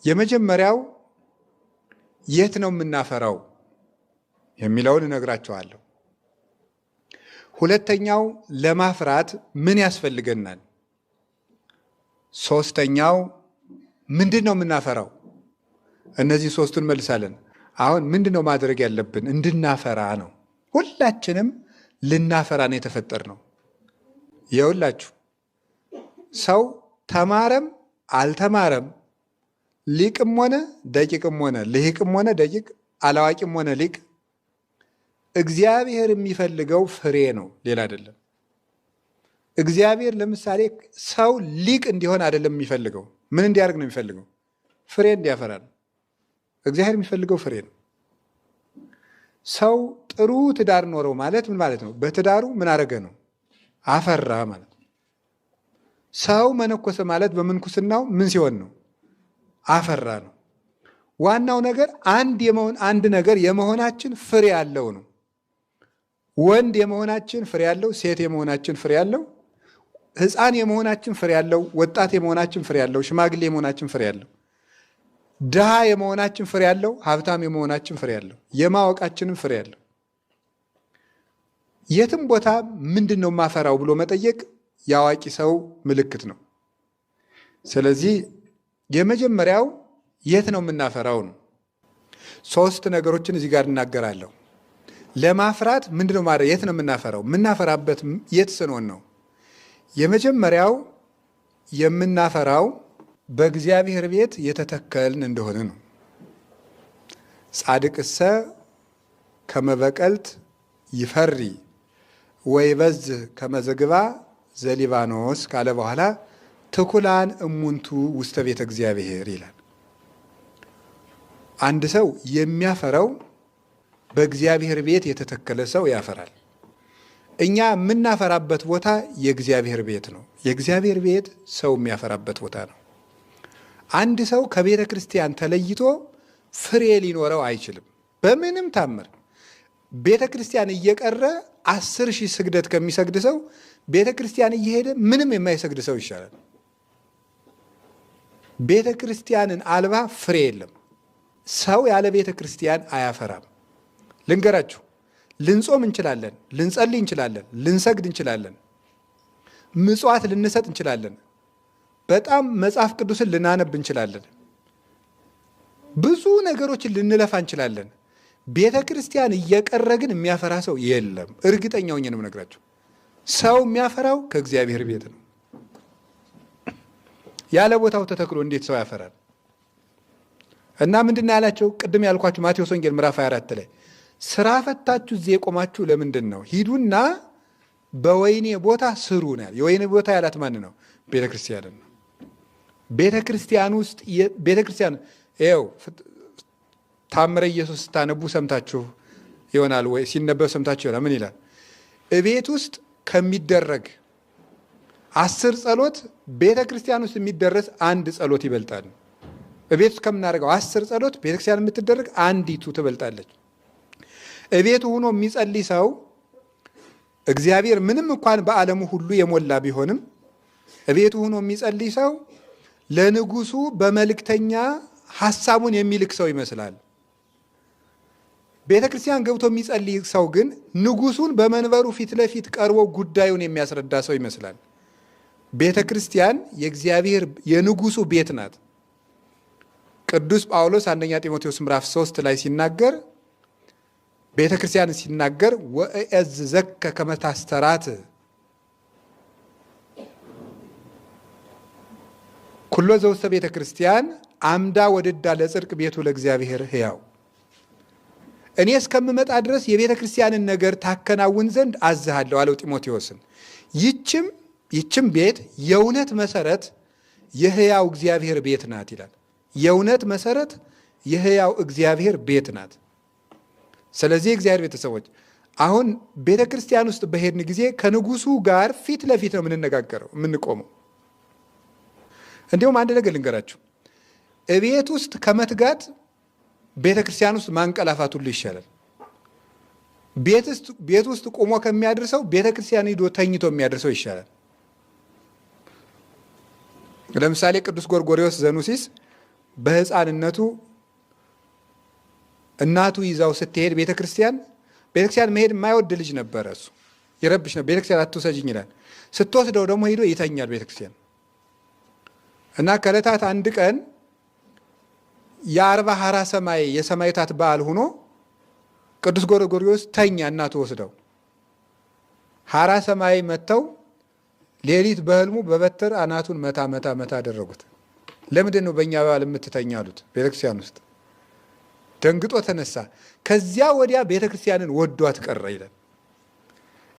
የመጀመሪያው የት ነው የምናፈራው የሚለውን እነግራችኋለሁ። ሁለተኛው ለማፍራት ምን ያስፈልገናል? ሶስተኛው ምንድን ነው የምናፈራው? እነዚህ ሶስቱን መልሳለን። አሁን ምንድን ነው ማድረግ ያለብን? እንድናፈራ ነው። ሁላችንም ልናፈራ ነው የተፈጠርነው። ይኸውላችሁ ሰው ተማረም አልተማረም፣ ሊቅም ሆነ ደቂቅም ሆነ ልሂቅም ሆነ ደቂቅ፣ አላዋቂም ሆነ ሊቅ፣ እግዚአብሔር የሚፈልገው ፍሬ ነው፣ ሌላ አይደለም። እግዚአብሔር ለምሳሌ ሰው ሊቅ እንዲሆን አይደለም የሚፈልገው። ምን እንዲያደርግ ነው የሚፈልገው? ፍሬ እንዲያፈራ ነው። እግዚአብሔር የሚፈልገው ፍሬ ነው። ሰው ጥሩ ትዳር ኖረው ማለት ምን ማለት ነው? በትዳሩ ምን አደረገ ነው? አፈራ ማለት ነው። ሰው መነኮሰ ማለት በምንኩስናው ምን ሲሆን ነው? አፈራ ነው። ዋናው ነገር አንድ ነገር የመሆናችን ፍሬ ያለው ነው። ወንድ የመሆናችን ፍሬ ያለው፣ ሴት የመሆናችን ፍሬ ያለው፣ ሕፃን የመሆናችን ፍሬ ያለው፣ ወጣት የመሆናችን ፍሬ ያለው፣ ሽማግሌ የመሆናችን ፍሬ ያለው፣ ድሃ የመሆናችን ፍሬ ያለው፣ ሀብታም የመሆናችን ፍሬ ያለው፣ የማወቃችንም ፍሬ ያለው። የትም ቦታ ምንድን ነው ማፈራው ብሎ መጠየቅ የአዋቂ ሰው ምልክት ነው። ስለዚህ የመጀመሪያው የት ነው የምናፈራው ነው። ሶስት ነገሮችን እዚህ ጋር እናገራለሁ። ለማፍራት ምንድን ነው ማድረግ? የት ነው የምናፈራው? የምናፈራበት የት ስንሆን ነው? የመጀመሪያው የምናፈራው በእግዚአብሔር ቤት የተተከልን እንደሆነ ነው። ጻድቅሰ ከመበቀልት ይፈሪ ወይበዝህ ከመዘግባ ዘሊባኖስ ካለ በኋላ ትኩላን እሙንቱ ውስተ ቤተ እግዚአብሔር ይላል። አንድ ሰው የሚያፈራው በእግዚአብሔር ቤት የተተከለ ሰው ያፈራል። እኛ የምናፈራበት ቦታ የእግዚአብሔር ቤት ነው። የእግዚአብሔር ቤት ሰው የሚያፈራበት ቦታ ነው። አንድ ሰው ከቤተ ክርስቲያን ተለይቶ ፍሬ ሊኖረው አይችልም በምንም ታምር። ቤተ ክርስቲያን እየቀረ 10,000 ስግደት ከሚሰግድ ሰው ቤተ ክርስቲያን እየሄደ ምንም የማይሰግድ ሰው ይሻላል። ቤተ ክርስቲያንን አልባ ፍሬ የለም። ሰው ያለ ቤተ ክርስቲያን አያፈራም። ልንገራችሁ፣ ልንጾም እንችላለን፣ ልንጸልይ እንችላለን፣ ልንሰግድ እንችላለን፣ ምጽዋት ልንሰጥ እንችላለን፣ በጣም መጽሐፍ ቅዱስን ልናነብ እንችላለን፣ ብዙ ነገሮችን ልንለፋ እንችላለን። ቤተ ክርስቲያን እየቀረ ግን የሚያፈራ ሰው የለም። እርግጠኛ ሆኜ ነው የምነግራችሁ። ሰው የሚያፈራው ከእግዚአብሔር ቤት ነው። ያለ ቦታው ተተክሎ እንዴት ሰው ያፈራል? እና ምንድን ነው ያላቸው? ቅድም ያልኳችሁ ማቴዎስ ወንጌል ምዕራፍ 24 ላይ ስራ ፈታችሁ እዚህ የቆማችሁ ለምንድን ነው? ሂዱና በወይኔ ቦታ ስሩ ነው ያለ። የወይኔ ቦታ ያላት ማን ነው? ቤተ ክርስቲያን ነው። ቤተ ክርስቲያን ውስጥ ቤተ ክርስቲያን ይኸው ታምረ ኢየሱስ ስታነቡ ሰምታችሁ ይሆናል ወይ? ሲነበብ ሰምታችሁ ይሆናል። ምን ይላል? እቤት ውስጥ ከሚደረግ 10 ጸሎት ቤተ ክርስቲያን ውስጥ የሚደረስ አንድ ጸሎት ይበልጣል። እቤት ውስጥ ከምናደርገው 10 ጸሎት ቤተ ክርስቲያን የምትደረግ አንዲቱ ትበልጣለች። እቤቱ ሆኖ የሚጸልይ ሰው እግዚአብሔር ምንም እንኳን በዓለሙ ሁሉ የሞላ ቢሆንም እቤቱ ሆኖ የሚጸልይ ሰው ለንጉሱ በመልእክተኛ ሐሳቡን የሚልክ ሰው ይመስላል። ቤተ ክርስቲያን ገብቶ የሚጸልይ ሰው ግን ንጉሱን በመንበሩ ፊት ለፊት ቀርቦ ጉዳዩን የሚያስረዳ ሰው ይመስላል። ቤተ ክርስቲያን የእግዚአብሔር የንጉሱ ቤት ናት። ቅዱስ ጳውሎስ አንደኛ ጢሞቴዎስ ምዕራፍ 3 ላይ ሲናገር ቤተ ክርስቲያን ሲናገር ወእዝዘከ ከመ ታስተራት ኩሎ ዘውስተ ቤተ ክርስቲያን አምዳ ወድዳ ለጽድቅ ቤቱ ለእግዚአብሔር ሕያው። እኔ እስከምመጣ ድረስ የቤተ ክርስቲያንን ነገር ታከናውን ዘንድ አዝሃለሁ አለው ጢሞቴዎስን። ይችም ቤት የእውነት መሰረት የሕያው እግዚአብሔር ቤት ናት ይላል። የእውነት መሰረት የሕያው እግዚአብሔር ቤት ናት። ስለዚህ እግዚአብሔር ቤተሰቦች አሁን ቤተ ክርስቲያን ውስጥ በሄድን ጊዜ ከንጉሱ ጋር ፊት ለፊት ነው የምንነጋገረው የምንቆመው። እንዲሁም አንድ ነገር ልንገራችሁ፣ እቤት ውስጥ ከመትጋት ቤተ ክርስቲያን ውስጥ ማንቀላፋት ሁሉ ይሻላል። ቤት ውስጥ ቆሞ ከሚያደርሰው ቤተ ክርስቲያን ሂዶ ተኝቶ የሚያደርሰው ይሻላል። ለምሳሌ ቅዱስ ጎርጎርዮስ ዘኑሲስ በሕፃንነቱ እናቱ ይዛው ስትሄድ ቤተክርስቲያን መሄድ የማይወድ ልጅ ነበረ። እሱ ይረብሽ ነው። ቤተክርስቲያን አትውሰጅኝ ይላል። ስትወስደው ደግሞ ሄዶ ይተኛል ቤተክርስቲያን እና ከዕለታት አንድ ቀን የ40 ሐራ ሰማይ የሰማዕታት በዓል ሆኖ ቅዱስ ጎርጎርዮስ ተኛ። እናቱ ወስደው ሐራ ሰማይ መጥተው ሌሊት በህልሙ በበትር አናቱን መታ መታ መታ አደረጉት። ለምንድን ነው በእኛ በዓል የምትተኛ አሉት። ቤተክርስቲያን ውስጥ ደንግጦ ተነሳ። ከዚያ ወዲያ ቤተክርስቲያንን ወዷት ቀረ ይላል።